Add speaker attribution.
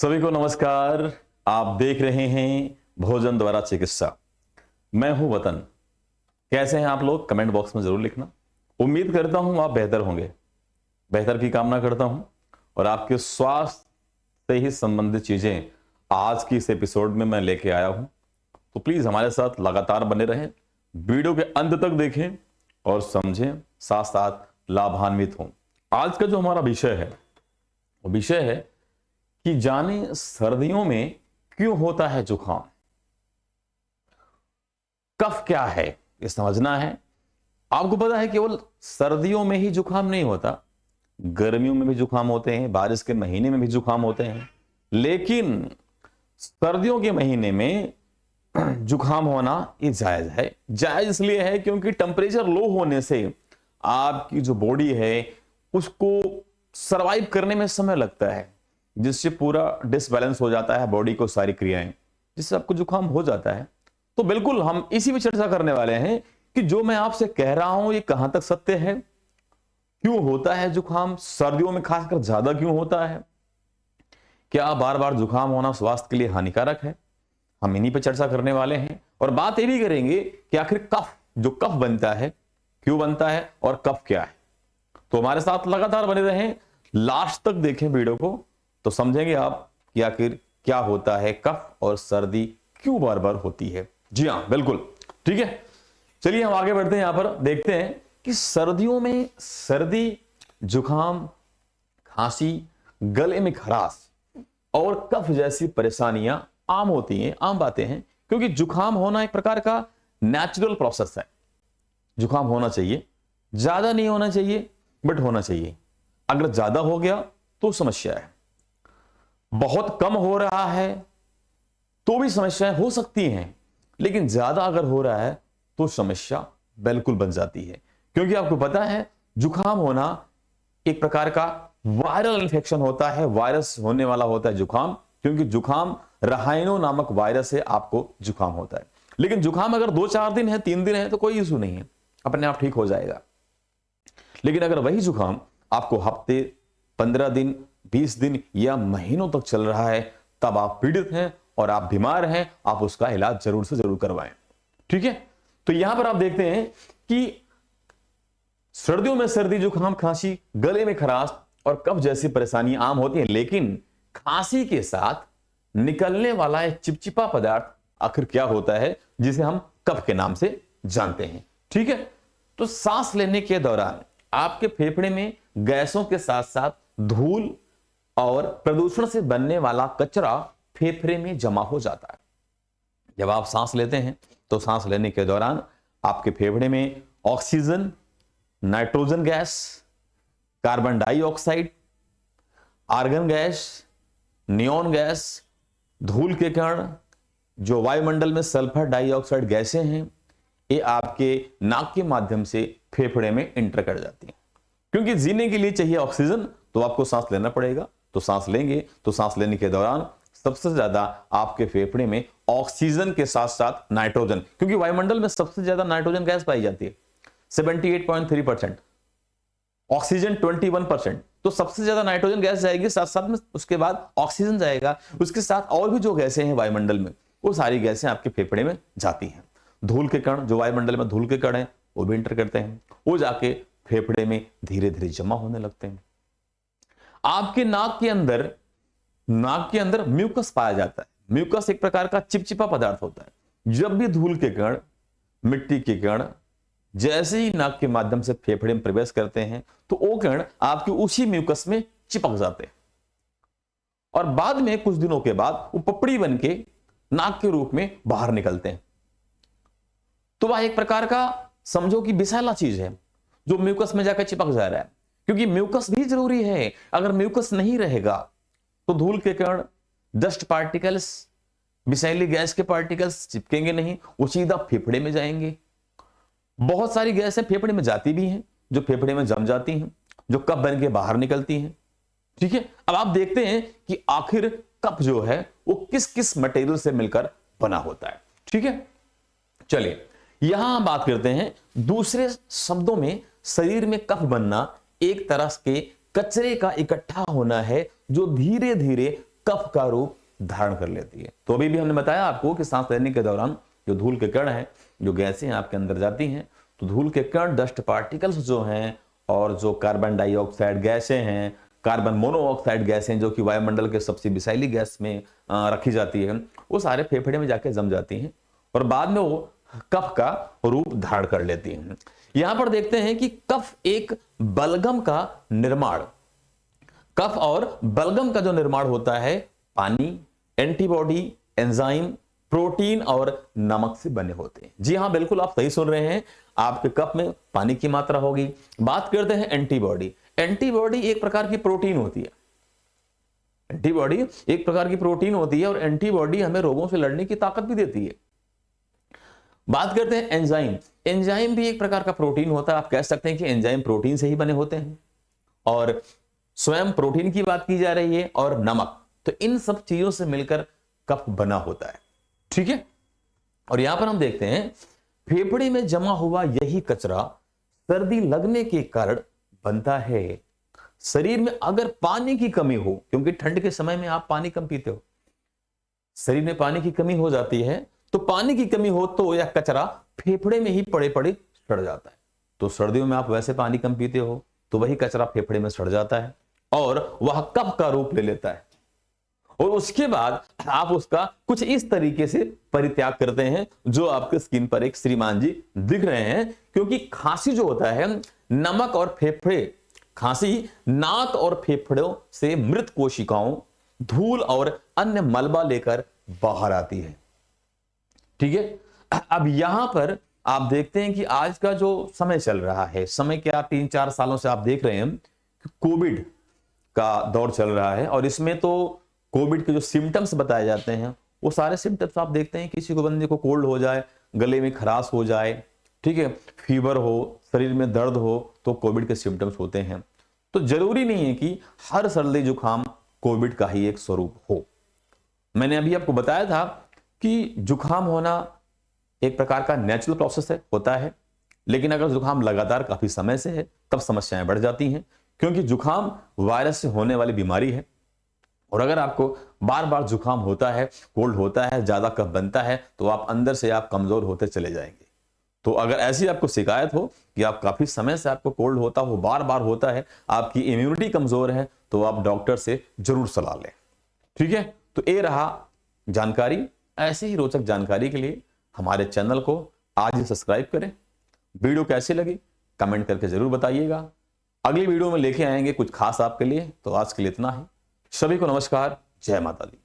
Speaker 1: सभी को नमस्कार। आप देख रहे हैं भोजन द्वारा चिकित्सा। मैं हूं वतन। कैसे हैं आप लोग? कमेंट बॉक्स में जरूर लिखना। उम्मीद करता हूं आप बेहतर होंगे, बेहतर की कामना करता हूं और आपके स्वास्थ्य से ही संबंधित चीजें आज की इस एपिसोड में मैं लेके आया हूं। तो प्लीज हमारे साथ लगातार बने रहें, वीडियो के अंत तक देखें और समझें, साथ साथ लाभान्वित हों। आज का जो हमारा विषय है वो विषय है कि जाने सर्दियों में क्यों होता है जुकाम। कफ क्या है ये समझना है। आपको पता है केवल सर्दियों में ही जुकाम नहीं होता, गर्मियों में भी जुकाम होते हैं, बारिश के महीने में भी जुकाम होते हैं। लेकिन सर्दियों के महीने में जुकाम होना ये जायज है। जायज इसलिए है क्योंकि टेम्परेचर लो होने से आपकी जो बॉडी है उसको सरवाइव करने में समय लगता है, जिससे पूरा डिसबैलेंस हो जाता है बॉडी को सारी क्रियाएं, जिससे आपको जुकाम हो जाता है। तो बिल्कुल हम इसी पे चर्चा करने वाले हैं कि जो मैं आपसे कह रहा हूं ये कहां तक सत्य है, क्यों होता है जुकाम, सर्दियों में खासकर ज्यादा क्यों होता है, क्या बार बार जुकाम होना स्वास्थ्य के लिए हानिकारक है। हम इन्हीं पे चर्चा करने वाले हैं और बात ये भी करेंगे कि आखिर कफ बनता है क्यों बनता है और कफ क्या है। तो हमारे साथ लगातार बने रहें, लास्ट तक देखें वीडियो को तो समझेंगे आप कि आखिर क्या होता है कफ और सर्दी क्यों बार बार होती है। जी हां, बिल्कुल ठीक है। चलिए हम आगे बढ़ते हैं। यहां पर देखते हैं कि सर्दियों में सर्दी, जुकाम, खांसी, गले में खराश और कफ जैसी परेशानियां आम होती हैं, आम बातें हैं, क्योंकि जुकाम होना एक प्रकार का नेचुरल प्रोसेस है। जुकाम होना चाहिए, ज्यादा नहीं होना चाहिए बट होना चाहिए। अगर ज्यादा हो गया तो समस्या है, बहुत कम हो रहा है तो भी समस्याएं हो सकती हैं, लेकिन ज्यादा अगर हो रहा है तो समस्या बिल्कुल बन जाती है। क्योंकि आपको पता है जुकाम होना एक प्रकार का वायरल इन्फेक्शन होता है, वायरस होने वाला होता है जुकाम, क्योंकि जुकाम रहाइनो नामक वायरस से आपको जुकाम होता है। लेकिन जुकाम अगर 2-4 दिन है, 3 दिन है तो कोई इशू नहीं है, अपने आप ठीक हो जाएगा। लेकिन अगर वही जुकाम आपको हफ्ते, 15 दिन, 20 दिन या महीनों तक चल रहा है, तब आप पीड़ित हैं और आप बीमार हैं, आप उसका इलाज जरूर से जरूर करवाएं। ठीक है। तो यहां पर आप देखते हैं कि सर्दियों में सर्दी, जुकाम, खांसी, गले में खराश और कफ जैसी परेशानी आम होती है। लेकिन खांसी के साथ निकलने वाला एक चिपचिपा पदार्थ आखिर क्या होता है, जिसे हम कफ के नाम से जानते हैं। ठीक है। तो सांस लेने के दौरान आपके फेफड़े में गैसों के साथ साथ धूल और प्रदूषण से बनने वाला कचरा फेफड़े में जमा हो जाता है। जब आप सांस लेते हैं तो सांस लेने के दौरान आपके फेफड़े में oxygen, nitrogen gas, carbon dioxide, argon gas, neon gas, धूल के कण, जो वायुमंडल में सल्फर डाइऑक्साइड गैसें हैं, ये आपके नाक के माध्यम से फेफड़े में एंटर कर जाती हैं। क्योंकि जीने के लिए चाहिए ऑक्सीजन, तो आपको सांस लेना पड़ेगा। तो सांस लेंगे तो सांस लेने के दौरान सबसे ज्यादा आपके फेफड़े में ऑक्सीजन के साथ साथ नाइट्रोजन, क्योंकि वायुमंडल में सबसे ज्यादा नाइट्रोजन गैस पाई जाती है 78.3%, ऑक्सीजन 21%। तो सबसे ज्यादा नाइट्रोजन गैस जाएगी, साथ साथ में उसके बाद ऑक्सीजन जाएगा, उसके साथ और भी जो गैसें हैं वायुमंडल में, वो सारी गैसें आपके फेफड़े में जाती हैं। धूल के कण, जो वायुमंडल में धूल के कण हैं, वो भी एंटर करते हैं, वो जाके फेफड़े में धीरे धीरे जमा होने लगते हैं। आपके नाक के अंदर म्यूकस पाया जाता है। म्यूकस एक प्रकार का चिपचिपा पदार्थ होता है। जब भी धूल के कण, मिट्टी के कण जैसे ही नाक के माध्यम से फेफड़े में प्रवेश करते हैं तो वो कण आपके उसी म्यूकस में चिपक जाते हैं और बाद में कुछ दिनों के बाद वो पपड़ी बन के नाक के रूप में बाहर निकलते हैं। तो वह एक प्रकार का समझो कि विषैला चीज है जो म्यूकस में जाकर चिपक जा रहा है, क्योंकि म्यूकस भी जरूरी है। अगर म्यूकस नहीं रहेगा तो धूल के कण, डस्ट पार्टिकल्स, विषैली गैस के पार्टिकल्स चिपकेंगे नहीं, वो सीधा फेफड़े में जाएंगे। बहुत सारी गैसें फेफड़े में जाती भी हैं, जो फेफड़े में जम जाती हैं, जो कफ बन के बाहर निकलती हैं। ठीक है। अब आप देखते हैं कि आखिर कफ जो है वो किस किस मटेरियल से मिलकर बना होता है। ठीक है। चलिए यहां हम बात करते हैं, दूसरे शब्दों में शरीर में कफ बनना एक तरह के कचरे का इकट्ठा होना है जो धीरे धीरे कफ का रूप धारण कर लेती है। तो अभी भी हमने बताया आपको कि सांस लेने के दौरान जो धूल के कण हैं, जो गैसें आपके अंदर जाती हैं, तो धूल के कण, डस्ट पार्टिकल्स जो हैं, और जो कार्बन डाइऑक्साइड गैसें हैं, कार्बन मोनोऑक्साइड गैसें जो कि वायुमंडल के सबसे विषैली गैस में रखी जाती है, वो सारे फेफड़े में जाके जम जाती हैं और बाद में वो कफ का रूप धारण कर लेती हैं। यहां पर देखते हैं कि कफ एक बलगम का निर्माण, कफ और बलगम का जो निर्माण होता है पानी, एंटीबॉडी, एंजाइम, प्रोटीन और नमक से बने होते हैं। जी हां, बिल्कुल आप सही सुन रहे हैं, आपके कफ में पानी की मात्रा होगी। बात करते हैं एंटीबॉडी। एंटीबॉडी एक प्रकार की प्रोटीन होती है, एंटीबॉडी एक प्रकार की प्रोटीन होती है और एंटीबॉडी हमें रोगों से लड़ने की ताकत भी देती है। बात करते हैं एंजाइम। एंजाइम भी एक प्रकार का प्रोटीन होता है, आप कह सकते हैं कि एंजाइम प्रोटीन से ही बने होते हैं। और स्वयं प्रोटीन की बात की जा रही है और नमक, तो इन सब चीजों से मिलकर कफ बना होता है। ठीक है, और यहां पर हम देखते हैं फेफड़े में जमा हुआ यही कचरा सर्दी लगने के कारण बनता है। शरीर में अगर पानी की कमी हो, क्योंकि ठंड के समय में आप पानी कम पीते हो, शरीर में पानी की कमी हो जाती है, तो पानी की कमी हो तो यह कचरा फेफड़े में ही पड़े पड़े सड़ जाता है। तो सर्दियों में आप वैसे पानी कम पीते हो तो वही कचरा फेफड़े में सड़ जाता है और वह कफ का रूप ले लेता है, और उसके बाद आप उसका कुछ इस तरीके से परित्याग करते हैं जो आपके स्किन पर एक श्रीमान जी दिख रहे हैं। क्योंकि खांसी जो होता है, नमक और फेफड़े, खांसी नाक और फेफड़ों से मृत कोशिकाओं, धूल और अन्य मलबा लेकर बाहर आती है। ठीक है, अब यहां पर आप देखते हैं कि आज का जो समय चल रहा है, समय क्या 3-4 सालों से आप देख रहे हैं कि कोविड का दौर चल रहा है, और इसमें तो कोविड के जो सिम्टम्स बताए जाते हैं वो सारे सिम्टम्स आप देखते हैं, किसी को बंदे को कोल्ड हो जाए, गले में खराश हो जाए, ठीक है, फीवर हो, शरीर में दर्द हो, तो कोविड के सिम्टम्स होते हैं। तो जरूरी नहीं है कि हर सर्दी जुकाम कोविड का ही एक स्वरूप हो। मैंने अभी आपको बताया था कि जुकाम होना एक प्रकार का नेचुरल प्रोसेस है, होता है, लेकिन अगर जुकाम लगातार काफी समय से है तब समस्याएं बढ़ जाती हैं, क्योंकि जुकाम वायरस से होने वाली बीमारी है। और अगर आपको बार बार जुकाम होता है, कोल्ड होता है, ज्यादा कफ बनता है, तो आप अंदर से आप कमजोर होते चले जाएंगे। तो अगर ऐसी आपको शिकायत हो कि आप काफी समय से आपको कोल्ड होता हो, बार बार होता है, आपकी इम्यूनिटी कमजोर है, तो आप डॉक्टर से जरूर सलाह लें। ठीक है, तो ये रहा जानकारी। ऐसी ही रोचक जानकारी के लिए हमारे चैनल को आज ही सब्सक्राइब करें। वीडियो कैसी लगी कमेंट करके जरूर बताइएगा। अगली वीडियो में लेके आएंगे कुछ खास आपके लिए। तो आज के लिए इतना ही। सभी को नमस्कार, जय माता दी।